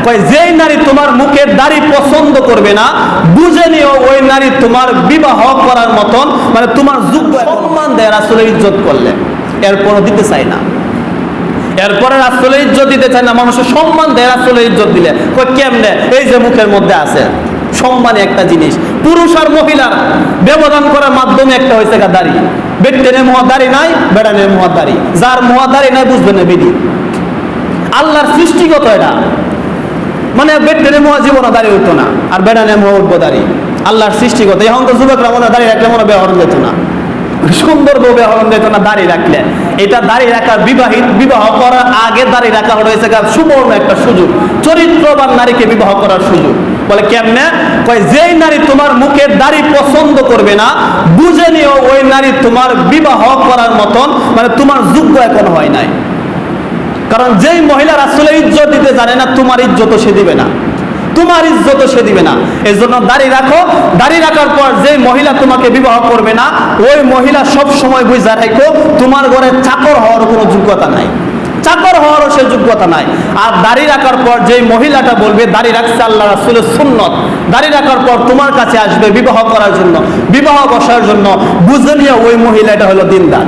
কয় যেই নারী তোমার মুখের দাড়ি পছন্দ করবে না, বুঝে নিও ওই নারী তোমার বিবাহ করার মতন মানে তোমার যোগ্য সম্মান দেয়। রাসূলের ইজ্জত করলে এরপরও দিতে চাই না, এরপরে রাসূলের ইজ্জত দিতে চায় না, মানুষের সম্মান দেয় রাসূলের ইজ্জত দিলে। কই কেমনে? এই যে মুখের মধ্যে আছে সম্মানে একটা জিনিস, পুরুষ আর মহিলার ব্যবধান করার মাধ্যমে একটা হয়েছে দাড়ি। বেটেনে মোয়া দাড়ি নাই, বেড়ানে মোয়া দাড়ি, যার মোয়া দাড়ি নাই বুঝবে না বিধি, আল্লাহর সৃষ্টিগত এটা। মানে বেটেনে মোয়া জীবনে দাড়ি হইতো না, আর বেড়ানে মোয়া উঠবো দাড়ি, আল্লাহর সৃষ্টিগত। এখন তো যুবকরা মনে দাড়ি রাখলে মনে ব্যবহার যেত না, সুন্দর বউ ব্যবহার যেত না দাড়ি রাখলে। এটা দাড়ি রাখা বিবাহ করার আগে দাড়ি রাখা হয়েছে সুবর্ণ একটা সুযোগ, চরিত্রবান নারীকে বিবাহ করার সুযোগ। বলে কেমনে? কয় যেই নারী তোমার মুখের দাড়ি পছন্দ করবে না, বুঝে নিও ওই নারী তোমার বিবাহ করার মতন মানে তোমার যোগ্য এখন হয় নাই। কারণ যেই মহিলা রাসূলের ইজ্জত দিতে জানে না, তোমার ইজ্জতও সে দিবে না, তোমার ইজ্জতও সে দিবে না। এই জন্য দাড়ি রাখো। দাড়ি রাখার পর যে মহিলা তোমাকে বিবাহ করবে না, ওই মহিলা সব সময় বুঝা রাখো তোমার ঘরে চাকর হওয়ার কোনো যোগ্যতা নাই, চাকর হওয়ারও সে যোগ্যতা নাই। আর দাড়ি রাখার পর যে মহিলাটা বলবে দাড়ি রাখছে আল্লাহ রাসূলের সুন্নত, দাড়ি রাখার পর তোমার কাছে আসবে বিবাহ করার জন্য, বিবাহ বসার জন্য, বুঝে নিয়ে ওই মহিলাটা হলো দিনদার।